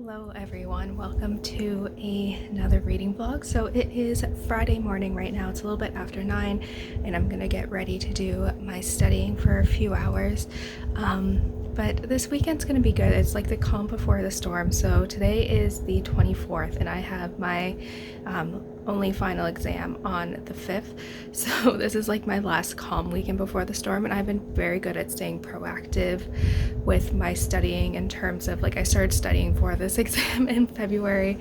Hello everyone, welcome to another reading vlog. So it is Friday morning right now, it's a little bit after 9 and I'm gonna get ready to do my studying for a few hours. But this weekend's gonna be good. It's like the calm before the storm. So today is the 24th and I have my only final exam on the 5th. So this is like my last calm weekend before the storm, and I've been very good at staying proactive with my studying in terms of like I started studying for this exam in February.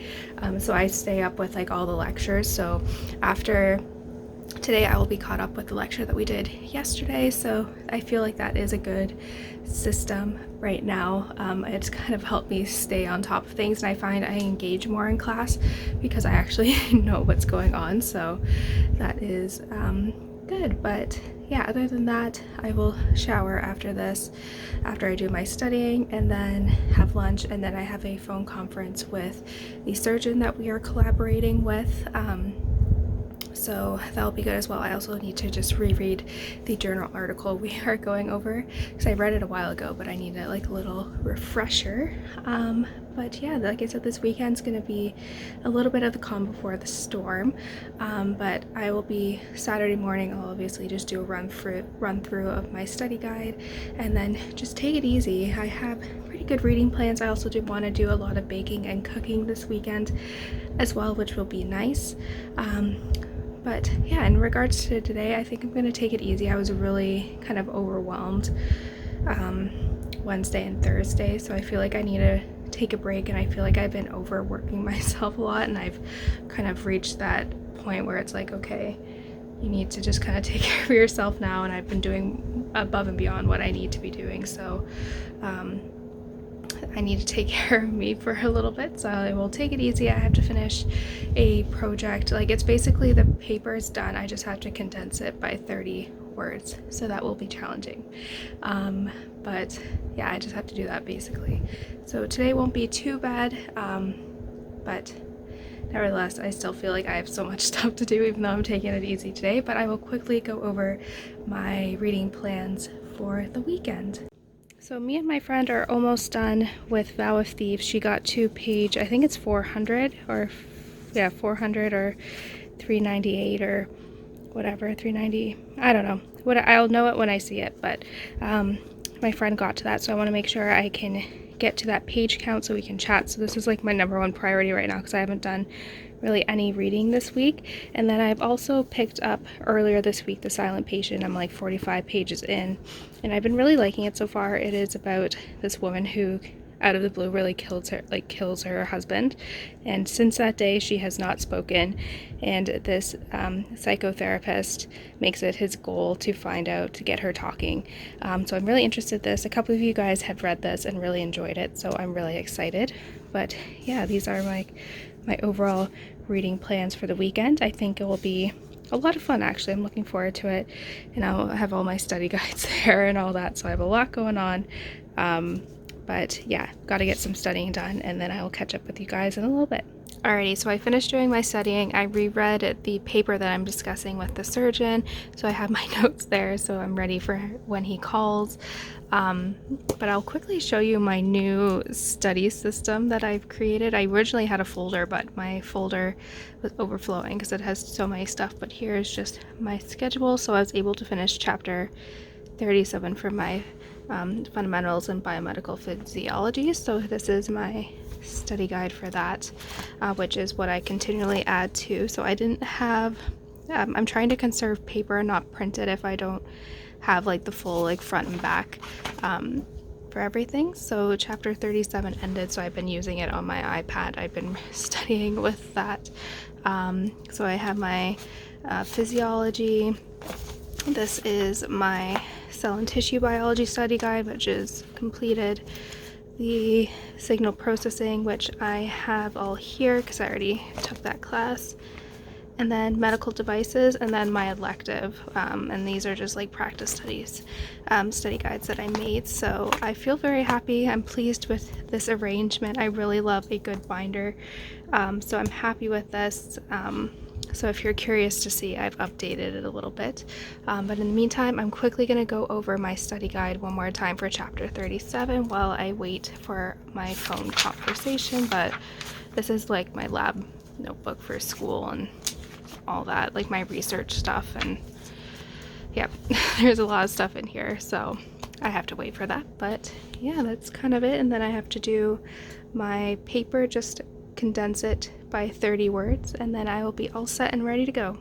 So I stay up with like all the lectures. So after today I will be caught up with the lecture that we did yesterday, so I feel like that is a good system right now. It's kind of helped me stay on top of things, and I find I engage more in class because I actually know what's going on, so that is good. But yeah, other than that, I will shower after this, after I do my studying, and then have lunch, and then I have a phone conference with the surgeon that we are collaborating with. So that'll be good as well. I also need to just reread the journal article we are going over because I read it a while ago, but I need a little refresher. But yeah, like I said, this weekend's gonna be a little bit of the calm before the storm. But I will be Saturday morning. I'll obviously just do a run through of my study guide, and then just take it easy. I have pretty good reading plans. I also do want to do a lot of baking and cooking this weekend as well, which will be nice. But yeah, in regards to today, I think I'm going to take it easy. I was really kind of overwhelmed Wednesday and Thursday, so I feel like I need to take a break, and I feel like I've been overworking myself a lot, and I've kind of reached that point where it's like, okay, you need to just kind of take care of yourself now, and I've been doing above and beyond what I need to be doing, so I need to take care of me for a little bit, so I will take it easy. I have to finish a project. Like, it's basically the paper is done. I just have to condense it by 30 words, so that will be challenging. But yeah, I just have to do that basically. So today won't be too bad, but nevertheless, I still feel like I have so much stuff to do even though I'm taking it easy today. But I will quickly go over my reading plans for the weekend. So me and my friend are almost done with Vow of Thieves. She got to page, I think it's 400 or, yeah, 400 or 398 or whatever, 390, I don't know. I'll know it when I see it, but my friend got to that, so I want to make sure I can get to that page count so we can chat. So this is like my #1 priority right now because I haven't done really any reading this week. And then I've also picked up earlier this week The Silent Patient. I'm like 45 pages in, and I've been really liking it so far. It is about this woman who out of the blue really kills her husband, and since that day she has not spoken, and this psychotherapist makes it his goal to get her talking. So I'm really interested in this. A couple of you guys have read this and really enjoyed it, so I'm really excited. But yeah, these are my overall reading plans for the weekend. I think it will be a lot of fun, actually. I'm looking forward to it, and I'll have all my study guides there and all that, so I have a lot going on. But yeah, got to get some studying done, and then I will catch up with you guys in a little bit. Alrighty, so I finished doing my studying. I reread the paper that I'm discussing with the surgeon, so I have my notes there, so I'm ready for when he calls. But I'll quickly show you my new study system that I've created. I originally had a folder, but my folder was overflowing because it has so many stuff. But here's just my schedule, so I was able to finish chapter 37 for my fundamentals in biomedical physiology. So this is my study guide for that, which is what I continually add to. So I didn't have, I'm trying to conserve paper and not print it if I don't have like the full like front and back for everything. So chapter 37 ended, so I've been using it on my iPad. I've been studying with that. So I have my physiology. This is my cell and tissue biology study guide, which is completed. The signal processing, which I have all here because I already took that class. And then medical devices, and then my elective. And these are just like practice studies, study guides that I made. So I feel very happy. I'm pleased with this arrangement. I really love a good binder. So I'm happy with this. So if you're curious to see, I've updated it a little bit. But in the meantime, I'm quickly going to go over my study guide one more time for chapter 37 while I wait for my phone conversation. But this is like my lab notebook for school and all that, like my research stuff. And yeah, there's a lot of stuff in here, so I have to wait for that. But yeah, that's kind of it. And then I have to do my paper, just condense it by 30 words, and then I will be all set and ready to go.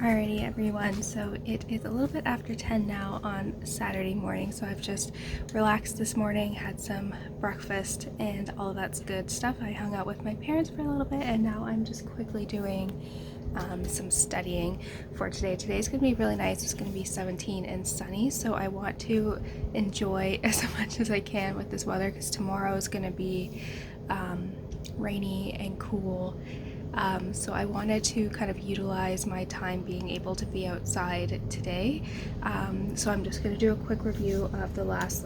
Alrighty everyone, so it is a little bit after 10 now on Saturday morning, so I've just relaxed this morning, had some breakfast, and all of that's good stuff. I hung out with my parents for a little bit, and now I'm just quickly doing some studying for today. Today's going to be really nice. It's going to be 17 and sunny, so I want to enjoy as much as I can with this weather because tomorrow is going to be rainy and cool. So I wanted to kind of utilize my time being able to be outside today. So I'm just going to do a quick review of the last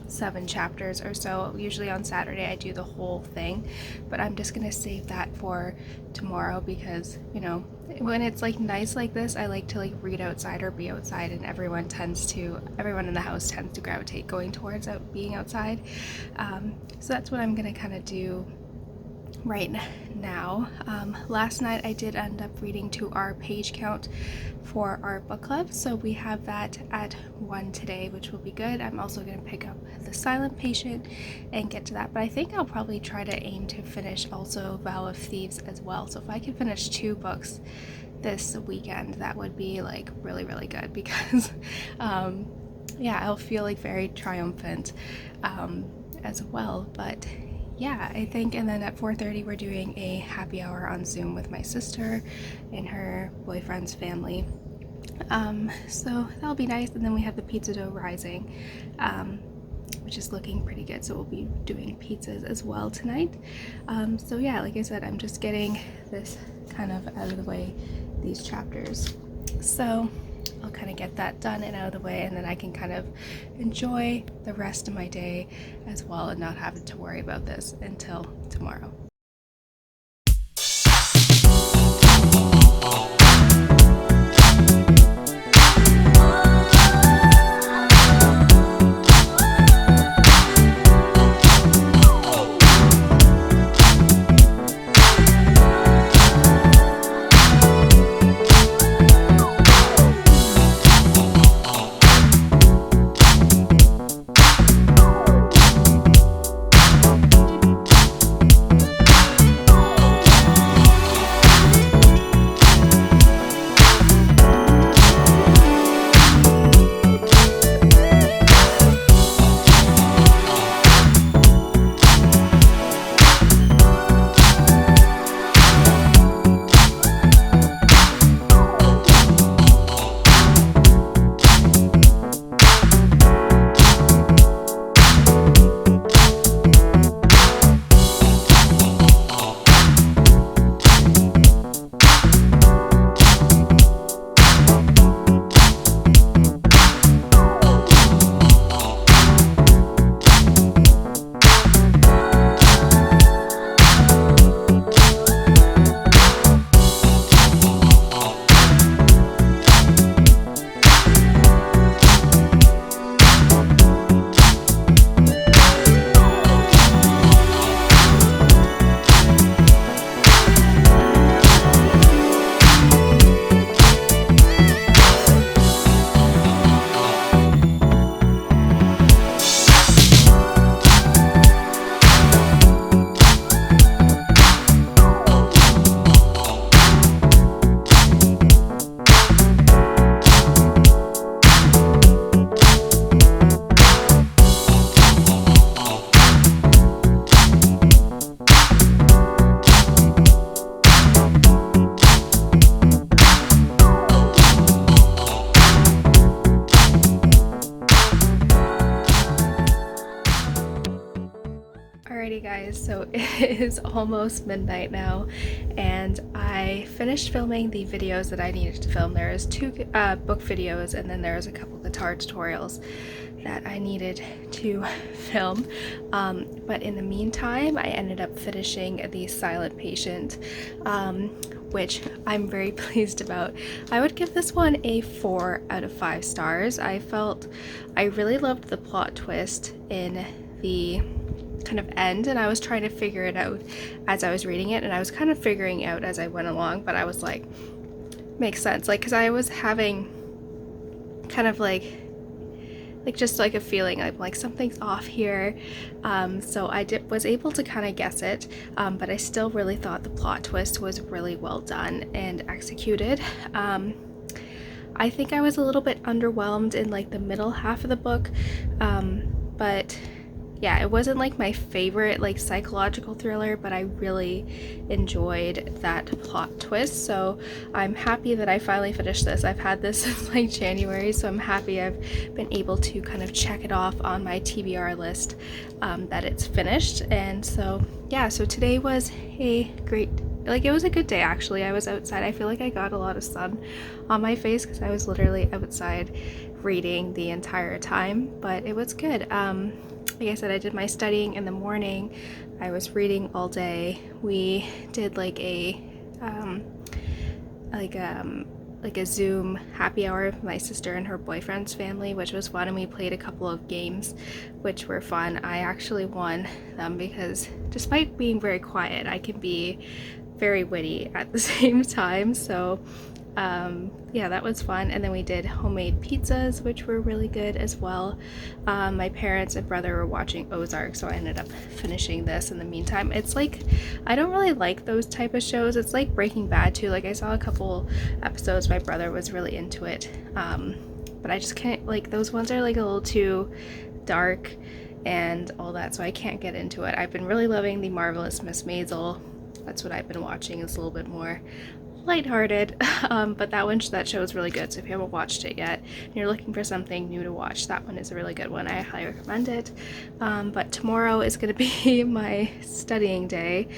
7 chapters or so. Usually on Saturday I do the whole thing, but I'm just going to save that for tomorrow because, you know, when it's nice like this, I like to read outside or be outside, and everyone in the house tends to gravitate going towards being outside. So that's what I'm going to kind of do right now. Last night I did end up reading to our page count for our book club, so we have that at 1 today, which will be good. I'm also going to pick up The Silent Patient and get to that, but I think I'll probably try to aim to finish also Vow of Thieves as well. So if I can finish 2 books this weekend, that would be really, really good because yeah, I'll feel very triumphant as well. But yeah, I think, and then at 4:30 we're doing a happy hour on Zoom with my sister and her boyfriend's family. So that'll be nice. And then we have the pizza dough rising, which is looking pretty good, so we'll be doing pizzas as well tonight. So yeah, like I said, I'm just getting this kind of out of the way, these chapters. So I'll kind of get that done and out of the way, and then I can kind of enjoy the rest of my day as well and not having to worry about this until tomorrow. Alrighty guys, so it is almost midnight now, and I finished filming the videos that I needed to film. There is 2 book videos, and then there's a couple guitar tutorials that I needed to film. But in the meantime, I ended up finishing The Silent Patient, which I'm very pleased about. I would give this one a 4 out of 5 stars. I really loved the plot twist in the kind of end, and I was trying to figure it out as I was reading it, and I was kind of figuring out as I went along, but I was like, makes sense, like, because I was having kind of like just like a feeling like something's off here, so I was able to kind of guess it, but I still really thought the plot twist was really well done and executed. I think I was a little bit underwhelmed in like the middle half of the book, but yeah, it wasn't like my favorite like psychological thriller, but I really enjoyed that plot twist. So I'm happy that I finally finished this. I've had this since like January, so I'm happy I've been able to kind of check it off on my TBR list, that it's finished. And so yeah, so today was a great, like, it was a good day actually. I was outside. I feel like I got a lot of sun on my face because I was literally outside reading the entire time, but it was good. Like I said, I did my studying in the morning. I was reading all day. We did like a Zoom happy hour with my sister and her boyfriend's family, which was fun, and we played a couple of games which were fun. I actually won them because despite being very quiet, I can be very witty at the same time. So yeah, that was fun. And then we did homemade pizzas, which were really good as well. My parents and brother were watching Ozark, so I ended up finishing this in the meantime. It's like, I don't really like those type of shows. It's like Breaking Bad too. Like, I saw a couple episodes, my brother was really into it, but I just can't, like, those ones are like a little too dark and all that, so I can't get into it. I've been really loving The Marvelous Miss Maisel. That's what I've been watching. It's a little bit more lighthearted, but that show is really good. So if you haven't watched it yet and you're looking for something new to watch, that one is a really good one. I highly recommend it. But tomorrow is going to be my studying day.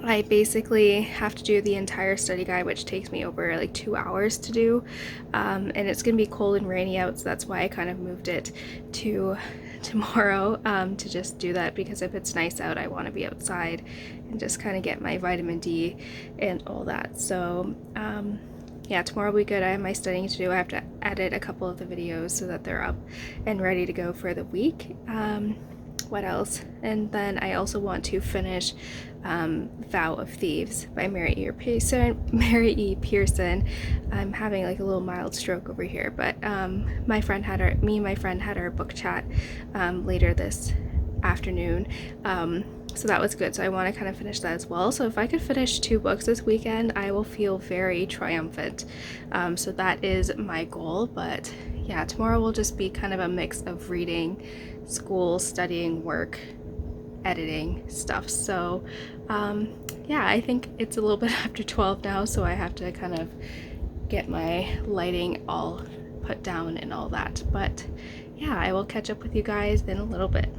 I basically have to do the entire study guide, which takes me over like 2 hours to do, and it's gonna be cold and rainy out, so that's why I kind of moved it to tomorrow, to just do that, because if it's nice out I want to be outside and just kind of get my vitamin D and all that. So yeah, tomorrow will be good. I have my studying to do. I have to edit a couple of the videos so that they're up and ready to go for the week. What else? And then I also want to finish Vow of Thieves by Mary E. Pearson. I'm having like a little mild stroke over here, but me and my friend had our book chat later this afternoon, so that was good. So I want to kind of finish that as well. So if I could finish 2 books this weekend, I will feel very triumphant. So that is my goal. But yeah, tomorrow will just be kind of a mix of reading, school, studying, work, editing stuff. So yeah, I think it's a little bit after 12 now, so I have to kind of get my lighting all put down and all that. But yeah, I will catch up with you guys in a little bit.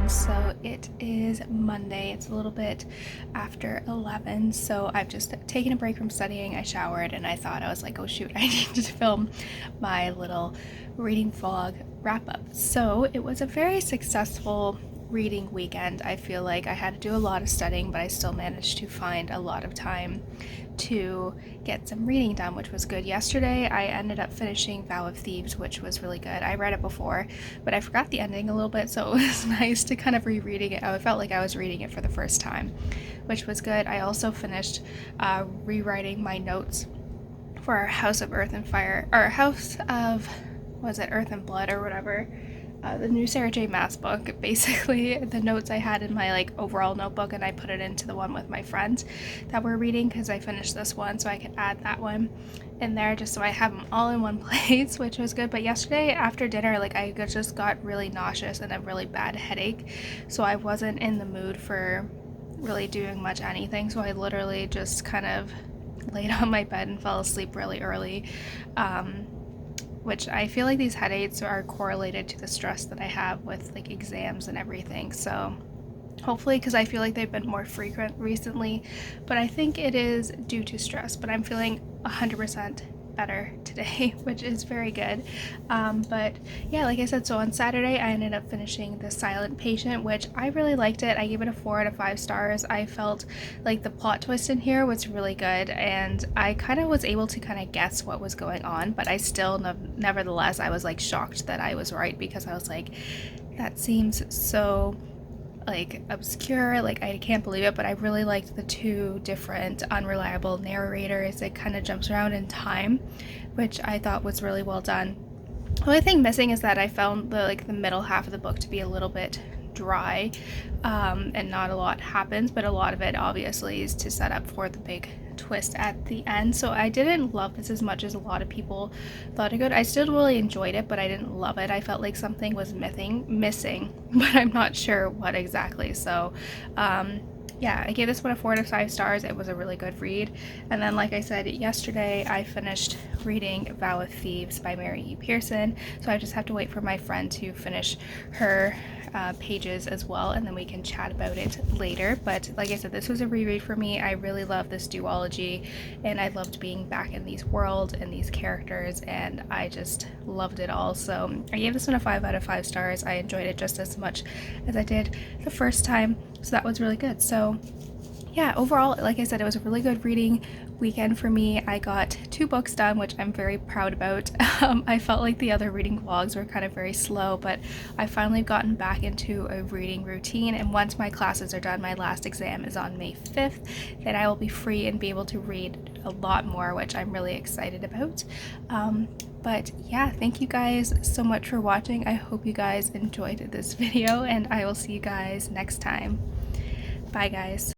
So it is Monday. It's a little bit after 11, so I've just taken a break from studying. I showered and I was like, oh shoot, I need to film my little reading vlog wrap up. So it was a very successful reading weekend. I feel like I had to do a lot of studying, but I still managed to find a lot of time to get some reading done, which was good. Yesterday I ended up finishing Vow of Thieves, which was really good. I read it before, but I forgot the ending a little bit, so it was nice to kind of rereading it. I felt like I was reading it for the first time, which was good. I also finished rewriting my notes for our House of Earth and Fire, or House of was it Earth and Blood or whatever, the new Sarah J Maas book, basically the notes I had in my like overall notebook, and I put it into the one with my friends that we're reading because I finished this one, so I could add that one in there just so I have them all in one place, which was good. But yesterday after dinner, like I just got really nauseous and a really bad headache, so I wasn't in the mood for really doing much anything, so I literally just kind of laid on my bed and fell asleep really early, which I feel like these headaches are correlated to the stress that I have with like exams and everything. So hopefully, because I feel like they've been more frequent recently, but I think it is due to stress. But I'm feeling 100% better today, which is very good. But yeah, like I said, so on Saturday I ended up finishing The Silent Patient, which I really liked it. I gave it a 4 out of 5 stars. I felt like the plot twist in here was really good, and I kind of was able to kind of guess what was going on, but I still nevertheless I was like shocked that I was right, because I was like, that seems so like obscure, like I can't believe it. But I really liked the 2 different unreliable narrators. It kind of jumps around in time, which I thought was really well done. The only thing missing is that I found the middle half of the book to be a little bit dry, and not a lot happens, but a lot of it obviously is to set up for the big twist at the end. So I didn't love this as much as a lot of people thought it could. I still really enjoyed it, but I didn't love it. I felt like something was missing, but I'm not sure what exactly. So yeah, I gave this one a 4 out of 5 stars. It was a really good read. And then, like I said, yesterday I finished reading Vow of Thieves by Mary E. Pearson. So I just have to wait for my friend to finish her pages as well, and then we can chat about it later. But like I said, this was a reread for me. I really love this duology, and I loved being back in these worlds and these characters, and I just loved it all. So I gave this one a 5 out of 5 stars. I enjoyed it just as much as I did the first time, so that was really good. So yeah, overall, like I said, it was a really good reading weekend for me. I got 2 books done, which I'm very proud about. I felt like the other reading vlogs were kind of very slow, but I finally gotten back into a reading routine, and once my classes are done, my last exam is on May 5th, then I will be free and be able to read a lot more, which I'm really excited about. But yeah, thank you guys so much for watching. I hope you guys enjoyed this video, and I will see you guys next time. Bye guys.